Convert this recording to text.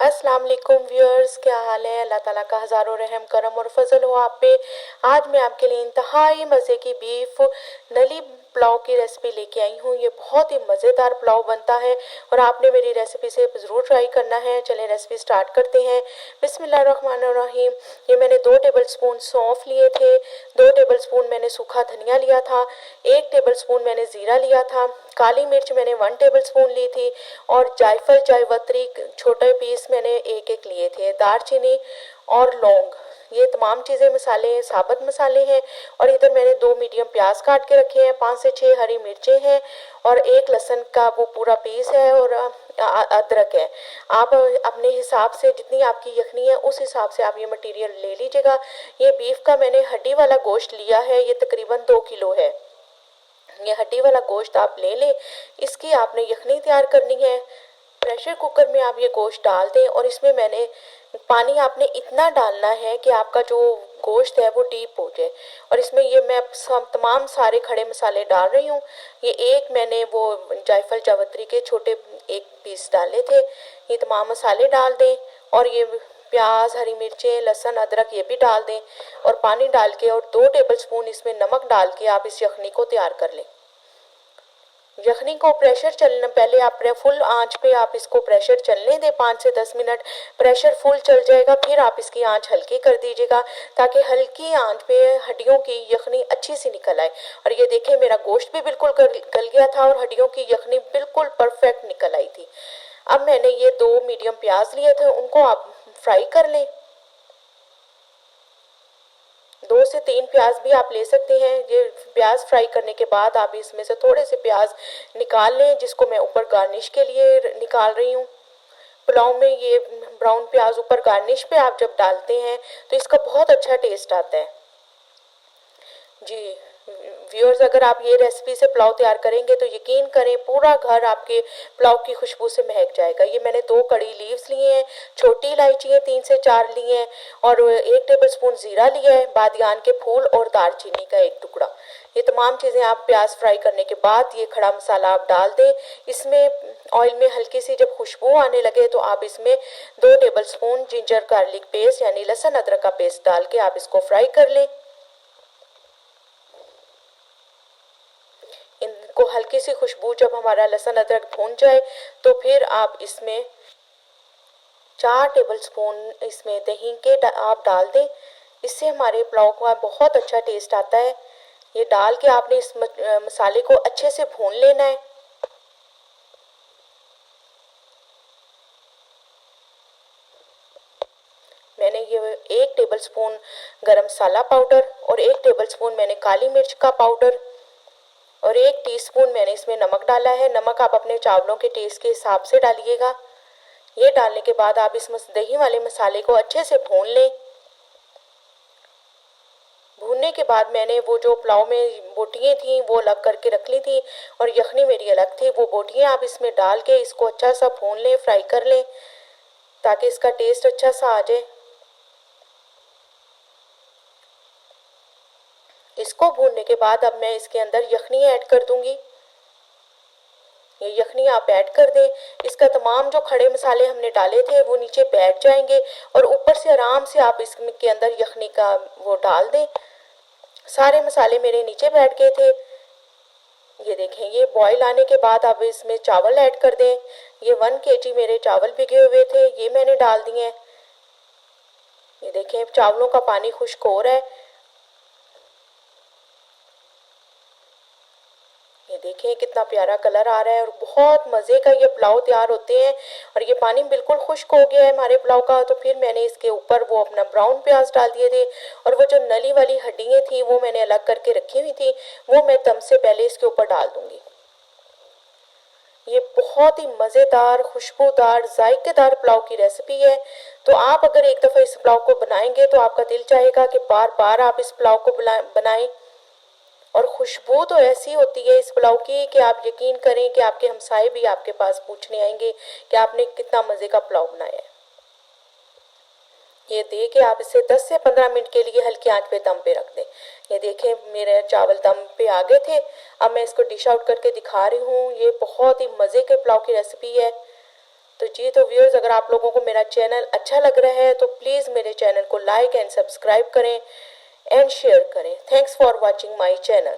अस्सलाम वालेकुम व्यूअर्स, क्या हाल है। अल्लाह ताला का हज़ारों रहम करम और फजल हो आप पे। आज मैं आपके लिए इंतहाई मज़े की बीफ नली पुलाव की रेसिपी लेके आई हूँ। ये बहुत ही मज़ेदार पुलाव बनता है और आपने मेरी रेसिपी से ज़रूर ट्राई करना है। चलें रेसिपी स्टार्ट करते हैं। बिस्मिल्लाहिर्रहमानिर्रहीम। ये मैंने 2 टेबलस्पून सौंफ लिए थे, 2 टेबलस्पून मैंने सूखा धनिया लिया था, 1 टेबलस्पून मैंने ज़ीरा लिया था, काली मिर्च मैंने 1 टेबलस्पून ली थी और जायफल जायवत्री छोटे पीस मैंने एक एक लिए थे, दालचीनी और लौंग। ये तमाम चीज़ें मसाले साबुत मसाले हैं। और इधर मैंने 2 मीडियम प्याज काट के रखे हैं, 5 से 6 हरी मिर्चें हैं और एक लहसुन का वो पूरा पीस है और अदरक है। आप अपने हिसाब से जितनी आपकी यखनी है उस हिसाब से आप ये मटेरियल ले लीजिएगा। ये बीफ का मैंने हड्डी वाला गोश्त लिया है, ये तकरीबन 2 किलो है। ये हड्डी वाला गोश्त आप ले लें। इसकी आपने यखनी तैयार करनी है। प्रेशर कुकर में आप ये गोश्त डाल दें और इसमें मैंने पानी आपने इतना डालना है कि आपका जो गोश्त है वो डीप हो जाए। और इसमें ये मैं तमाम सारे खड़े मसाले डाल रही हूँ। ये एक मैंने वो जायफल जावित्री के छोटे एक पीस डाले थे। ये तमाम मसाले डाल दें और ये प्याज हरी मिर्चें लहसुन अदरक ये भी डाल दें और पानी डाल के और 2 टेबलस्पून इसमें नमक डाल के आप इस यखनी को तैयार कर लें। यखनी को प्रेशर चलना पहले आप फुल आंच पे आप इसको प्रेशर चलने दें 5 से 10 मिनट। प्रेशर फुल चल जाएगा फिर आप इसकी आंच हल्की कर दीजिएगा ताकि हल्की आंच पे हड्डियों की यखनी अच्छी सी निकल आए। और ये देखें मेरा गोश्त भी बिल्कुल गल गया था और हड्डियों की यखनी बिल्कुल परफेक्ट निकल आई थी। अब मैंने ये 2 मीडियम प्याज लिए थे, उनको आप फ्राई कर लें। 2 से 3 प्याज भी आप ले सकते हैं। ये प्याज फ्राई करने के बाद आप इसमें से थोड़े से प्याज निकाल लें जिसको मैं ऊपर गार्निश के लिए निकाल रही हूँ। पुलाव में ये ब्राउन प्याज ऊपर गार्निश पे आप जब डालते हैं तो इसका बहुत अच्छा टेस्ट आता है। जी व्यूअर्स, अगर आप ये रेसिपी से पुलाव तैयार करेंगे तो यकीन करें पूरा घर आपके पुलाव की खुशबू से महक जाएगा। ये मैंने 2 कड़ी लीव्स लिए हैं, छोटी इलायची है 3 से 4 लिए हैं और 1 टेबलस्पून ज़ीरा लिया है, बादियान के फूल और दालचीनी का एक टुकड़ा। ये तमाम चीज़ें आप प्याज फ्राई करने के बाद ये खड़ा मसाला आप डाल दें। इसमें ऑयल में हल्की सी जब खुशबू आने लगे तो आप इसमें 2 टेबलस्पून जिंजर गार्लिक पेस्ट यानी लहसुन अदरक का पेस्ट डाल के आप इसको फ्राई कर लें। इनको हल्की सी खुशबू जब हमारा लहसुन अदरक भून जाए तो फिर आप इसमें 4 टेबलस्पून इसमें दही के आप डाल दें। इससे हमारे पुलाव का बहुत अच्छा टेस्ट आता है। ये डाल के आपने इस मसाले को अच्छे से भून लेना है। मैंने ये 1 टेबलस्पून गरम मसाला पाउडर और 1 टेबलस्पून मैंने काली मिर्च का पाउडर और 1 टीस्पून मैंने इसमें नमक डाला है। नमक आप अपने चावलों के टेस्ट के हिसाब से डालिएगा। ये डालने के बाद आप इस दही वाले मसाले को अच्छे से भून लें। भूनने के बाद मैंने वो जो पुलाव में बोटियाँ थी वो अलग करके रख ली थी और यखनी मेरी अलग थी। वो बोटियाँ आप इसमें डाल के इसको अच्छा सा भून लें, फ्राई कर लें ताकि इसका टेस्ट अच्छा सा आ जाए। इसको भूनने के बाद अब मैं इसके अंदर यखनी ऐड कर दूंगी। ये यखनी आप ऐड कर दें। इसका तमाम जो खड़े मसाले हमने डाले थे वो नीचे बैठ जाएंगे और ऊपर से आराम से आप इसके अंदर यखनी का वो डाल दें। सारे मसाले मेरे नीचे बैठ गए थे। ये देखें, ये बॉईल आने के बाद आप इसमें चावल ऐड कर दें। ये 1 kg मेरे चावल भिगे हुए थे, ये मैंने डाल दिए हैं। ये देखें चावलों का पानी खुश्क हो रहा है। ये देखें कितना प्यारा कलर आ रहा है और बहुत मज़े का ये पुलाव तैयार होते हैं। और ये पानी बिल्कुल खुश्क हो गया है हमारे पुलाव का। तो फिर मैंने इसके ऊपर वो अपना ब्राउन प्याज डाल दिए थे और वो जो नली वाली हड्डियाँ थी वो मैंने अलग करके रखी हुई थी, वो मैं दम से पहले इसके ऊपर डाल दूंगी। ये बहुत ही मज़ेदार खुशबूदार जायकेदार पुलाव की रेसिपी है। तो आप अगर एक दफ़ा इस पुलाव को बनाएंगे तो आपका दिल चाहेगा कि बार बार आप इस पुलाव को बनाएं। और खुशबू तो ऐसी होती है इस पुलाव की कि आप यकीन करें कि आपके हमसाए भी आपके पास पूछने आएंगे कि आपने कितना मज़े का पुलाव बनाया है। ये दे के आप इसे 10 से 15 मिनट के लिए हल्की आंच पे दम पे रख दें। ये देखें मेरे चावल दम पे आ गए थे। अब मैं इसको डिश आउट करके दिखा रही हूँ। ये बहुत ही मज़े के पुलाव की रेसिपी है। तो जी तो व्यूअर्स, अगर आप लोगों को मेरा चैनल अच्छा लग रहा है तो प्लीज़ मेरे चैनल को लाइक एंड सब्सक्राइब करें एंड शेयर करें। Thanks for watching my channel.